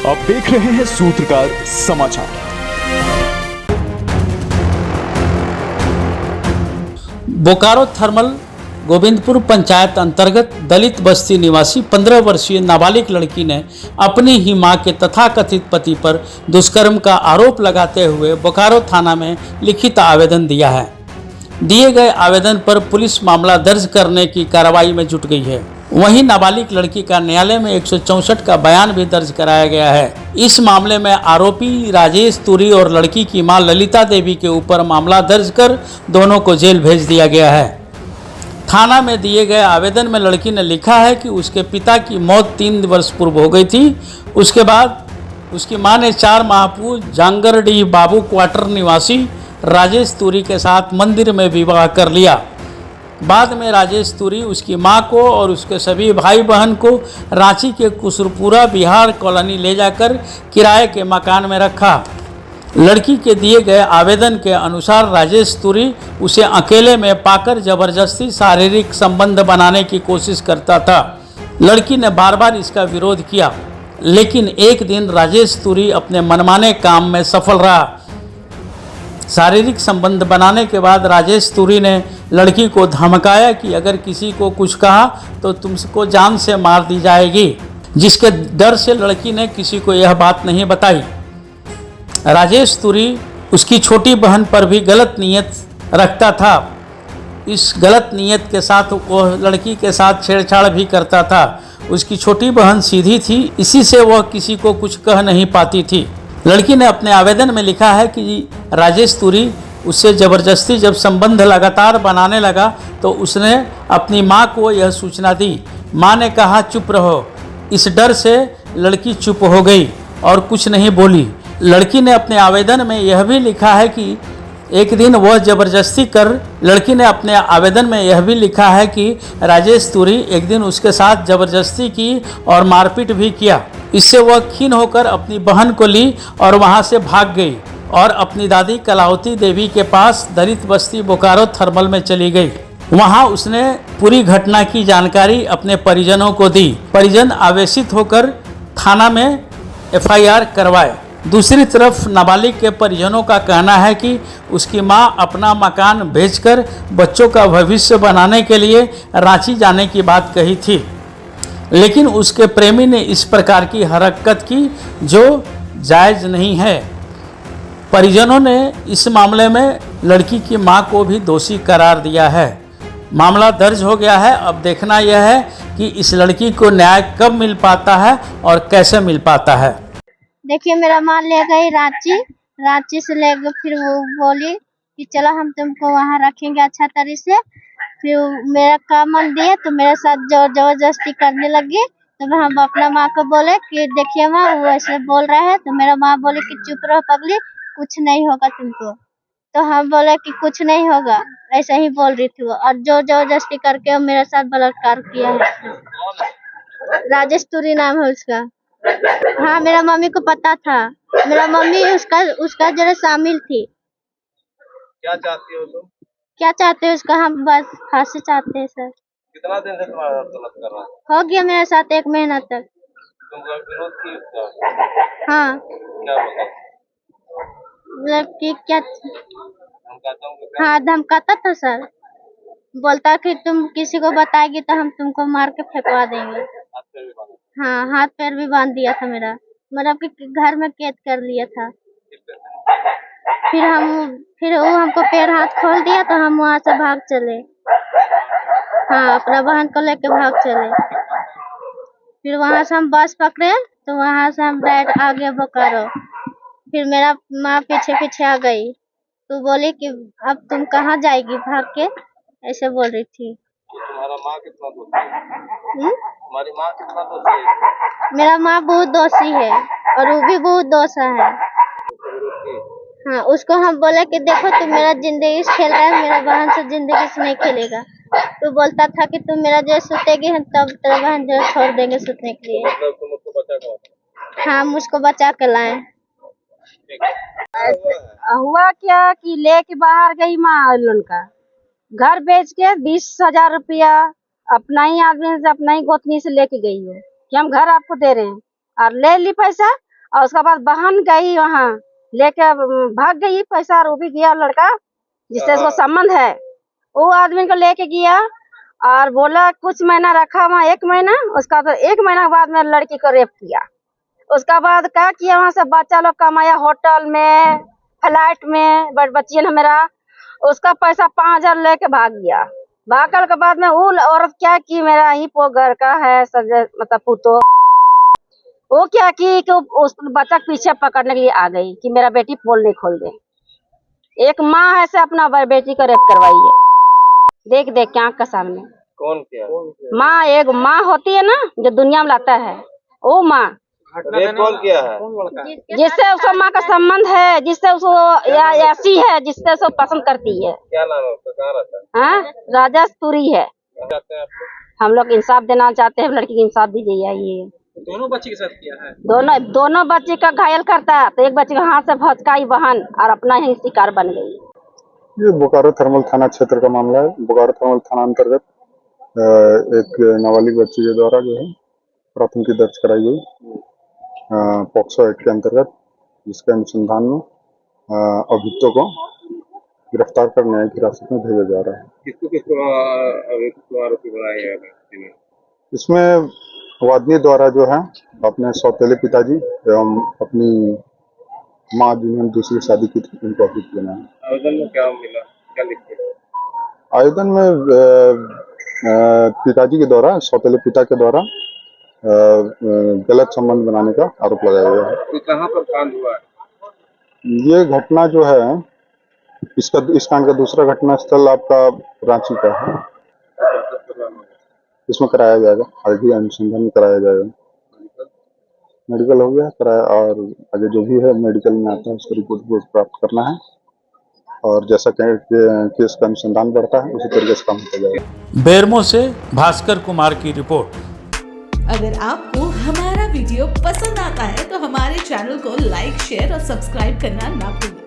आप देख रहे हैं सूत्रकार समाचार। बोकारो थर्मल गोविंदपुर पंचायत अंतर्गत दलित बस्ती निवासी 15 वर्षीय नाबालिग लड़की ने अपनी ही मां के तथाकथित पति पर दुष्कर्म का आरोप लगाते हुए बोकारो थाना में लिखित आवेदन दिया है। दिए गए आवेदन पर पुलिस मामला दर्ज करने की कार्रवाई में जुट गई है। वहीं नाबालिग लड़की का न्यायालय में 164 का बयान भी दर्ज कराया गया है। इस मामले में आरोपी राजेश तुरी और लड़की की मां ललिता देवी के ऊपर मामला दर्ज कर दोनों को जेल भेज दिया गया है। थाना में दिए गए आवेदन में लड़की ने लिखा है कि उसके पिता की मौत 3 वर्ष पूर्व हो गई थी। उसके बाद उसकी मां ने 4 माह पूर्व जांगरडी बाबू क्वार्टर निवासी राजेश तुरी के साथ मंदिर में विवाह कर लिया। बाद में राजेश तुरी उसकी मां को और उसके सभी भाई बहन को रांची के कुसुरपुरा बिहार कॉलोनी ले जाकर किराए के मकान में रखा। लड़की के दिए गए आवेदन के अनुसार राजेश तुरी उसे अकेले में पाकर जबरदस्ती शारीरिक संबंध बनाने की कोशिश करता था। लड़की ने बार बार इसका विरोध किया, लेकिन एक दिन राजेश तुरी अपने मनमाने काम में सफल रहा। शारीरिक संबंध बनाने के बाद राजेश तुरी ने लड़की को धमकाया कि अगर किसी को कुछ कहा तो तुमको जान से मार दी जाएगी, जिसके डर से लड़की ने किसी को यह बात नहीं बताई। राजेश तुरी उसकी छोटी बहन पर भी गलत नीयत रखता था। इस गलत नीयत के साथ वह लड़की के साथ छेड़छाड़ भी करता था। उसकी छोटी बहन सीधी थी, इसी से वह किसी को कुछ कह नहीं पाती थी। लड़की ने अपने आवेदन में लिखा है कि राजेश तुरी उससे ज़बरदस्ती जब संबंध लगातार बनाने लगा तो उसने अपनी मां को यह सूचना दी। मां ने कहा चुप रहो। इस डर से लड़की चुप हो गई और कुछ नहीं बोली। लड़की ने अपने आवेदन में यह भी लिखा है कि एक दिन वह जबरदस्ती कर लड़की ने अपने आवेदन में यह भी लिखा है कि राजेश तुरी एक दिन उसके साथ जबरदस्ती की और मारपीट भी किया। इससे वह खीन होकर अपनी बहन को ली और वहां से भाग गई और अपनी दादी कलावती देवी के पास दलित बस्ती बोकारो थर्मल में चली गई। वहां उसने पूरी घटना की जानकारी अपने परिजनों को दी। परिजन आवेशित होकर थाना में FIR करवाए। दूसरी तरफ नाबालिग के परिजनों का कहना है कि उसकी मां अपना मकान बेचकर बच्चों का भविष्य बनाने के लिए रांची जाने की बात कही थी, लेकिन उसके प्रेमी ने इस प्रकार की हरकत की जो जायज़ नहीं है। परिजनों ने इस मामले में लड़की की मां को भी दोषी करार दिया है। मामला दर्ज हो गया है। अब देखना यह है कि इस लड़की को न्याय कब मिल पाता है और कैसे मिल पाता है। देखिए, मेरा माँ ले गई रांची से ले गई। फिर वो बोली कि चलो हम तुमको वहाँ रखेंगे अच्छा तरीके से। फिर मेरा काम मन दिए तो मेरे साथ जबरदस्ती करने लगी। तो हम अपना माँ को बोले कि देखिए माँ, वो ऐसे बोल रहा है। तो मेरा माँ बोले कि चुप रहो पगली, कुछ नहीं होगा तुमको। तो हम बोले कि कुछ नहीं होगा, ऐसे ही बोल रही थी वो। और जो जबरदस्ती करके वो मेरे साथ बलात्कार किया है। राजेश तुरी नाम है उसका। हाँ, मेरा मम्मी को पता था। मेरा मम्मी उसका जरा शामिल थी। क्या चाहती हो तुम? क्या चाहते हो उसका? हम बस फांसी चाहते हैं सर। कितना दिन से तुम्हारा तलब कर रहा है? हो गया मेरे साथ 1 महीना तक। तुमको विरोध की उसका? हाँ, क्या बोला? मतलब कि क्या? धमकाता हूँ क्या? हाँ, धमकाता था सर। बोलता कि तुम किसी को बताएगी तो हम तुमको मार के फेंकवा देंगे। हाथ पैर भी बांधा? हाँ, हाथ पैर भी बांध दिया था मेरा, मतलब कि घर में कैद कर लिया था। फिर वो हमको पैर हाथ खोल दिया तो हम वहाँ से भाग चले। हाँ, अपना बहन को लेके भाग चले। फिर वहाँ से हम बस पकड़े तो वहाँ से हम डायरेक्ट आ गए बोकारो। फिर मेरा माँ पीछे पीछे आ गई तो बोली कि अब तुम कहाँ जाएगी भाग के, ऐसे बोल रही थी। तुम्हारा माँ कितना दोषी है? तुम्हारी माँ कितना दोषी है? मेरा माँ बहुत दोषी है और वो भी बहुत दोषा है। हाँ, उसको हम बोले कि देखो तुम मेरा जिंदगी से खेल रहा है, मेरा बहन से जिंदगी से नहीं खेलेगा। तो बोलता था कि तुम मेरा जो सुतेगी तब तेरा बहन जो छोड़ देंगे सुतने के लिए। मतलब तुम उसको बचा के? हाँ, मुझको बचा के लाए। हुआ क्या कि लेके बाहर गई माँ लड़का, घर बेच के 20,000 रुपया अपना ही आदमी से अपना ही गोतनी से लेके गई हो कि हम घर आपको दे रहे हैं, और ले ली पैसा और उसके बाद बहन गई वहाँ लेके भाग गई पैसा, और वो भी गया लड़का जिससे उसका संबंध है, वो आदमी को लेके गया और बोला कुछ महीना रखा वहाँ, 1 महीना। उसका तो 1 महीना बाद में लड़की को रेप किया। उसका बाद क्या किया, वहाँ से बच्चा लोग कमाया, होटल में, फ्लाइट में, बच्ची ने मेरा, उसका पैसा 5,000 लेके भाग गया। भागल के बाद में वो औरत क्या की, मेरा ही पो घर का है मतलब पुतो, वो क्या की कि उस बच्चा के पीछे पकड़ने के लिए आ गई कि मेरा बेटी पोल नहीं खोल दे। एक माँ है से अपना बेटी को रेप करवाई है, देख देख के आँख के सामने। कौन किया? माँ, एक माँ होती है ना जो दुनिया में लाता है, वो माँ। रेप कौन किया है? जिससे उसका माँ का संबंध है, जिससे उसको या ऐसी है जिससे उसको पसंद करती है। क्या नाम है उसका? कहाँ रहता है? हाँ, राजस्तुरी है। चाहते हैं आप लोग? हम लोग इंसाफ देना चाहते हैं, लड़की की इंसाफ दीजिए। ये दोनों बच्चे के साथ किया है? दोनों बच्चे का घायल करता है, तो एक बच्चे का हाथ से भचकाई बहन और अपना ही शिकार बन गई। ये बोकारो थर्मल थाना क्षेत्र का मामला है। बोकारो थर्मल थाना अंतर्गत एक नाबालिग बच्ची के द्वारा जो है प्राथमिकी दर्ज कराई गई पॉक्सो एक्ट के अंतर्गत, जिसके अनुसंधान में अभियुक्तों को गिरफ्तार कर न्यायिक हिरासत में भेजा जा रहा है। किसको आरोपी बनाया है? इसमें वादनी द्वारा जो है अपने सौतेले पिताजी एवं अपनी माँ जिन्होंने दूसरी शादी की थी, उनको अभियुक्त बनाया है। आवेदन में क्या मिला, क्या लिखते हैं? आवेदन में पिताजी के द्वारा, सौतेले पिता के द्वारा गलत संबंध बनाने का आरोप लगाया गया है। तो कहाँ पर कांड हुआ है? ये घटना जो है, इस कांड का दूसरा घटना स्थल आपका रांची का है। इसमें कराया जाएगा, आगे अनुसंधान कराया जाएगा। मेडिकल हो गया कराया, और आगे जो भी है मेडिकल में आता है उसको रिपोर्ट प्राप्त करना है, और जैसा केस का अनुसंधान बढ़ता है उसी तरीके से काम होता जाएगा। बेरमो से भास्कर कुमार की रिपोर्ट। अगर आपको हमारा वीडियो पसंद आता है तो हमारे चैनल को लाइक, शेयर और सब्सक्राइब करना ना भूलें।